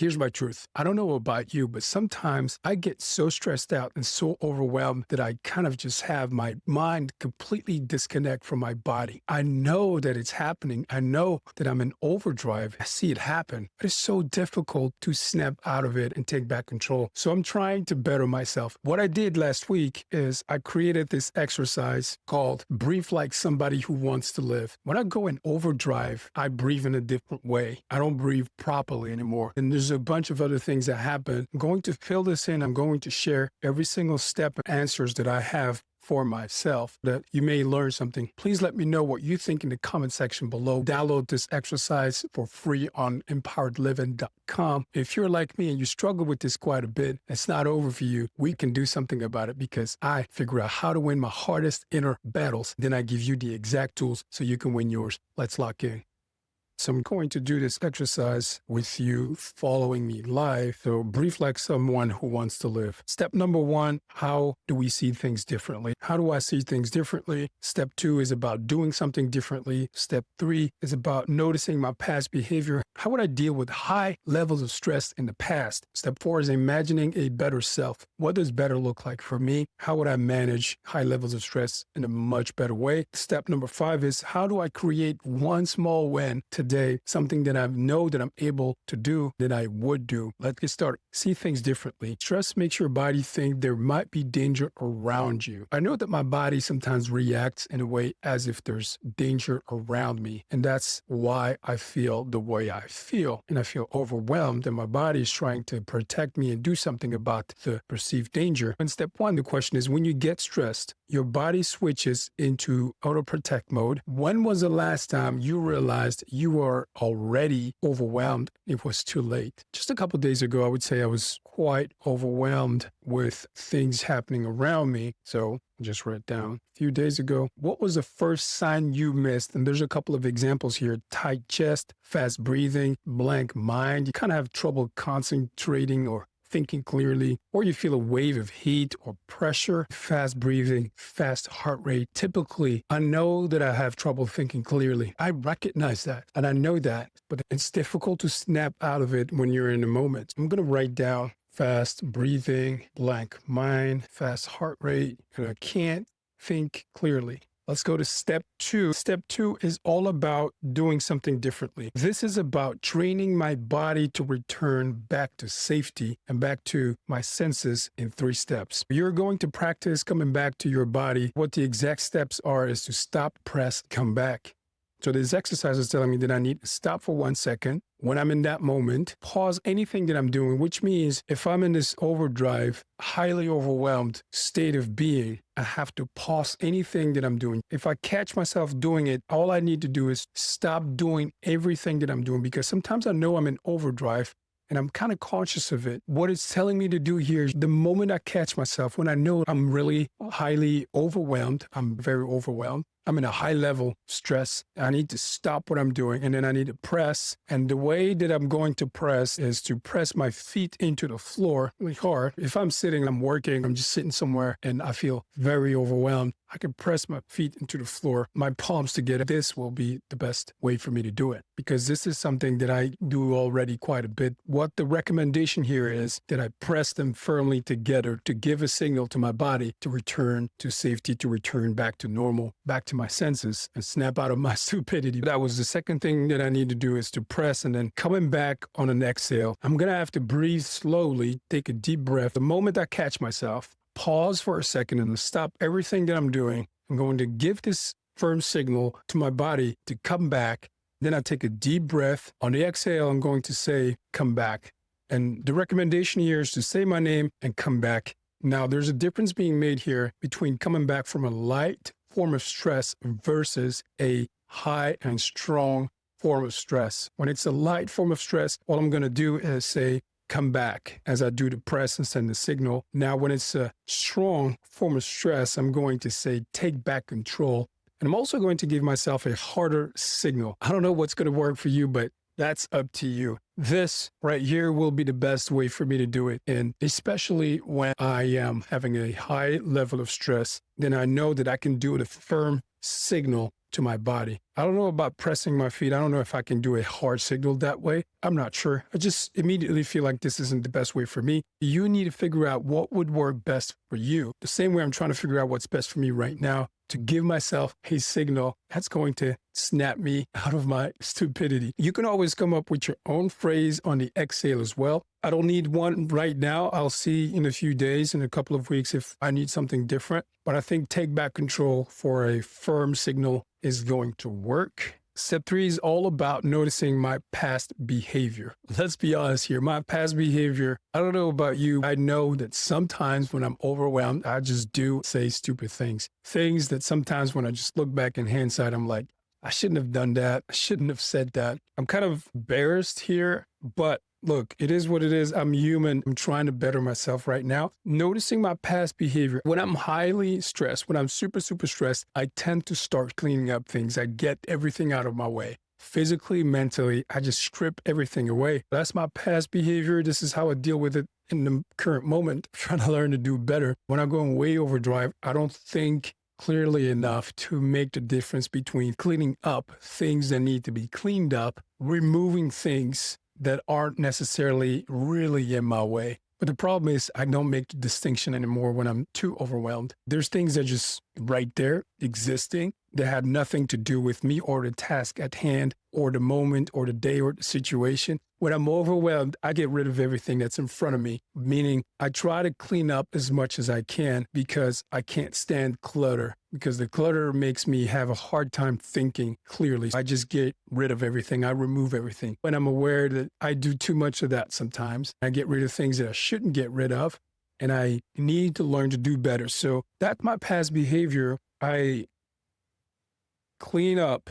Here's my truth. I don't know about you, but sometimes I get so stressed out and so overwhelmed that I kind of just have my mind completely disconnect from my body. I know that it's happening. I know that I'm in overdrive. I see it happen, but it's so difficult to snap out of it and take back control. So I'm trying to better myself. What I did last week is I created this exercise called Breathe Like Somebody Who Wants to Live. When I go in overdrive, I breathe in a different way. I don't breathe properly anymore. And there's a bunch of other things that happen. I'm going to fill this in. I'm going to share every single step and answers that I have for myself that you may learn something. Please let me know what you think in the comment section below. Download this exercise for free on empoweredlivin.com. If you're like me and you struggle with this quite a bit, it's not over for you. We can do something about it because I figure out how to win my hardest inner battles. Then I give you the exact tools so you can win yours. Let's lock in. So I'm going to do this exercise with you following me live. So breathe like someone who wants to live. Step number one, how do we see things differently? How do I see things differently? Step two is about doing something differently. Step three is about noticing my past behavior. How would I deal with high levels of stress in the past? Step four is imagining a better self. What does better look like for me? How would I manage high levels of stress in a much better way? Step number five is how do I create one small win today? Something that I know that I'm able to do that I would do. Let's get started. See things differently. Stress makes your body think there might be danger around you. I know that my body sometimes reacts in a way as if there's danger around me. And that's why I feel the way I feel. And I feel overwhelmed and my body is trying to protect me and do something about the perceived danger. And step one, the question is when you get stressed, your body switches into auto protect mode. When was the last time you realized you were already overwhelmed? It was too late. Just a couple of days ago, I would say I was quite overwhelmed with things happening around me. So I just wrote down a few days ago, what was the first sign you missed? And there's a couple of examples here. Tight chest, fast breathing, blank mind. You kind of have trouble concentrating or thinking clearly, or you feel a wave of heat or pressure, fast breathing, fast heart rate. Typically, I know that I have trouble thinking clearly. I recognize that and I know that, but it's difficult to snap out of it when you're in the moment. I'm going to write down fast breathing, blank mind, fast heart rate, and I can't think clearly. Let's go to step two. Step two is all about doing something differently. This is about training my body to return back to safety and back to my senses in 3 steps. You're going to practice coming back to your body. What the exact steps are is to stop, press, come back. So this exercise is telling me that I need to stop for 1 second. When I'm in that moment, pause anything that I'm doing, which means if I'm in this overdrive, highly overwhelmed state of being, I have to pause anything that I'm doing. If I catch myself doing it, all I need to do is stop doing everything that I'm doing because sometimes I know I'm in overdrive and I'm kind of conscious of it. What it's telling me to do here is the moment I catch myself, when I know I'm really highly overwhelmed, I'm very overwhelmed, I'm in a high level stress. I need to stop what I'm doing and then I need to press. And the way that I'm going to press is to press my feet into the floor really hard. If I'm sitting, I'm working, I'm just sitting somewhere and I feel very overwhelmed, I can press my feet into the floor, my palms together. This will be the best way for me to do it because this is something that I do already quite a bit. What the recommendation here is that I press them firmly together to give a signal to my body to return to safety, to return back to normal, back to my senses and snap out of my stupidity. That was the second thing that I need to do is to press and then coming back on an exhale. I'm going to have to breathe slowly, take a deep breath. The moment I catch myself, pause for a second and stop everything that I'm doing. I'm going to give this firm signal to my body to come back. Then I take a deep breath. On the exhale, I'm going to say, come back. And the recommendation here is to say my name and come back. Now, there's a difference being made here between coming back from a light form of stress versus a high and strong form of stress. When it's a light form of stress, all I'm going to do is say, come back as I do the press and send the signal. Now, when it's a strong form of stress, I'm going to say, take back control. And I'm also going to give myself a harder signal. I don't know what's going to work for you, but that's up to you. This right here will be the best way for me to do it. And especially when I am having a high level of stress, then I know that I can do the firm signal to my body. I don't know about pressing my feet. I don't know if I can do a hard signal that way. I'm not sure. I just immediately feel like this isn't the best way for me. You need to figure out what would work best for you. The same way I'm trying to figure out what's best for me right now to give myself a signal that's going to snap me out of my stupidity. You can always come up with your own phrase on the exhale as well. I don't need one right now. I'll see in a few days, in a couple of weeks, if I need something different. But I think take back control for a firm signal is going to work. Step 3 is all about noticing my past behavior. Let's be honest here. My past behavior, I don't know about you. I know that sometimes when I'm overwhelmed, I just do say stupid things. Things that sometimes when I just look back in hindsight, I'm like, I shouldn't have done that. I shouldn't have said that. I'm kind of embarrassed here, but look, it is what it is. I'm human. I'm trying to better myself right now. Noticing my past behavior. When I'm highly stressed, when I'm super, super stressed, I tend to start cleaning up things. I get everything out of my way. Physically, mentally, I just strip everything away. That's my past behavior. This is how I deal with it in the current moment. I'm trying to learn to do better. When I'm going way overdrive, I don't think clearly enough to make the difference between cleaning up things that need to be cleaned up, removing things that aren't necessarily really in my way. But the problem is I don't make the distinction anymore when I'm too overwhelmed. There's things that are just right there existing that have nothing to do with me or the task at hand or the moment or the day or the situation. When I'm overwhelmed, I get rid of everything that's in front of me, meaning I try to clean up as much as I can because I can't stand clutter, because the clutter makes me have a hard time thinking clearly. I just get rid of everything. I remove everything. When I'm aware that I do too much of that sometimes, I get rid of things that I shouldn't get rid of, and I need to learn to do better. So that's my past behavior. I clean up.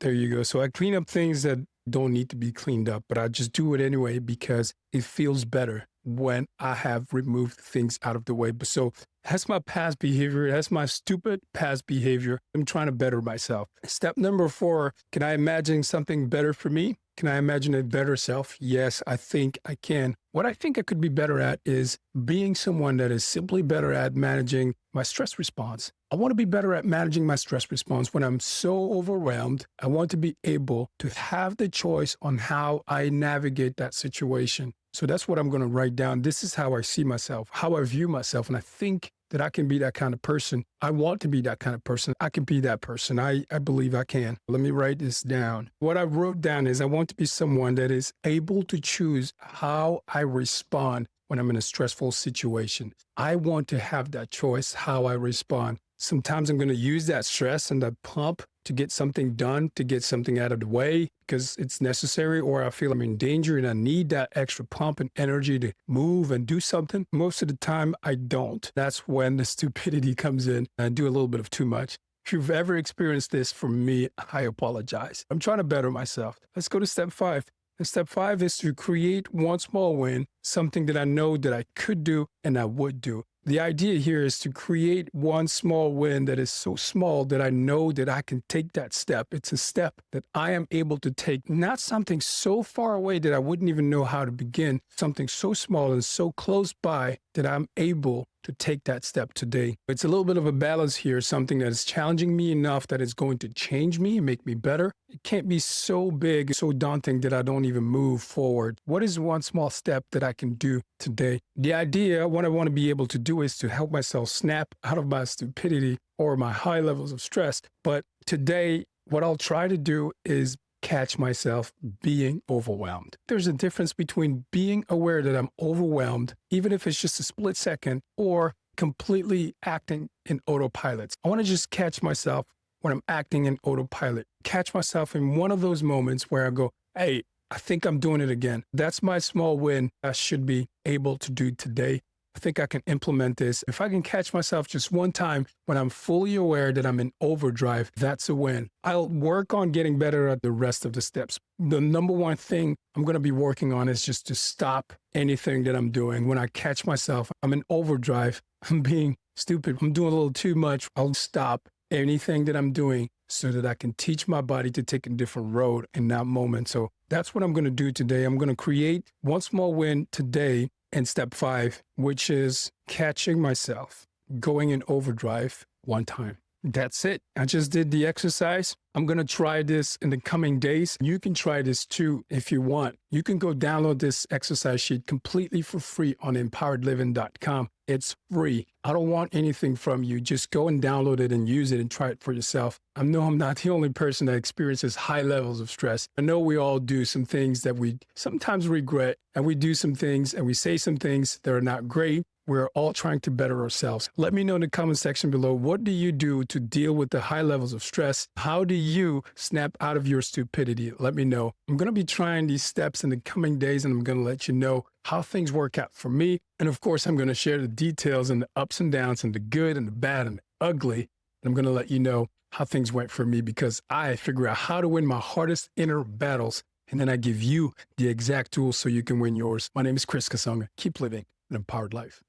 There you go. So I clean up things that don't need to be cleaned up, but I just do it anyway because it feels better when I have removed things out of the way. But so that's my past behavior. That's my stupid past behavior. I'm trying to better myself. Step number 4, can I imagine something better for me? Can I imagine a better self? Yes, I think I can. What I think I could be better at is being someone that is simply better at managing my stress response. I want to be better at managing my stress response when I'm so overwhelmed. I want to be able to have the choice on how I navigate that situation. So that's what I'm going to write down. This is how I see myself, how I view myself. And I think that I can be that kind of person. I want to be that kind of person. I can be that person. I believe I can. Let me write this down. What I wrote down is I want to be someone that is able to choose how I respond when I'm in a stressful situation. I want to have that choice, how I respond. Sometimes I'm going to use that stress and that pump to get something done, to get something out of the way because it's necessary, or I feel I'm in danger and I need that extra pump and energy to move and do something. Most of the time, I don't. That's when the stupidity comes in. I do a little bit of too much. If you've ever experienced this from me, I apologize. I'm trying to better myself. Let's go to step 5. And step 5 is to create one small win, something that I know that I could do and I would do. The idea here is to create one small win that is so small that I know that I can take that step. It's a step that I am able to take, not something so far away that I wouldn't even know how to begin, something so small and so close by that I'm able to take that step today. It's a little bit of a balance here, something that is challenging me enough that it's going to change me and make me better. It can't be so big, so daunting that I don't even move forward. What is one small step that I can do today? The idea, what I want to be able to do is to help myself snap out of my stupidity or my high levels of stress. But today, what I'll try to do is catch myself being overwhelmed. There's a difference between being aware that I'm overwhelmed, even if it's just a split second, or completely acting in autopilot. I want to just catch myself when I'm acting in autopilot, catch myself in one of those moments where I go, hey, I think I'm doing it again. That's my small win I should be able to do today. I think I can implement this. If I can catch myself just one time when I'm fully aware that I'm in overdrive, that's a win. I'll work on getting better at the rest of the steps. The number one thing I'm going to be working on is just to stop anything that I'm doing. When I catch myself, I'm in overdrive, I'm being stupid, I'm doing a little too much, I'll stop anything that I'm doing so that I can teach my body to take a different road in that moment. So that's what I'm going to do today. I'm going to create one small win today. And step 5, which is catching myself going in overdrive one time. That's it. I just did the exercise. I'm going to try this in the coming days. You can try this too if you want. You can go download this exercise sheet completely for free on empoweredliving.com. It's free. I don't want anything from you. Just go and download it and use it and try it for yourself. I know I'm not the only person that experiences high levels of stress. I know we all do some things that we sometimes regret, and we do some things and we say some things that are not great. We're all trying to better ourselves. Let me know in the comment section below, what do you do to deal with the high levels of stress? How do you snap out of your stupidity? Let me know. I'm going to be trying these steps in the coming days, and I'm going to let you know how things work out for me. And of course, I'm going to share the details and the ups and downs and the good and the bad and the ugly. And I'm going to let you know how things went for me, because I figure out how to win my hardest inner battles. And then I give you the exact tools so you can win yours. My name is Chris Kasonga. Keep living an empowered life.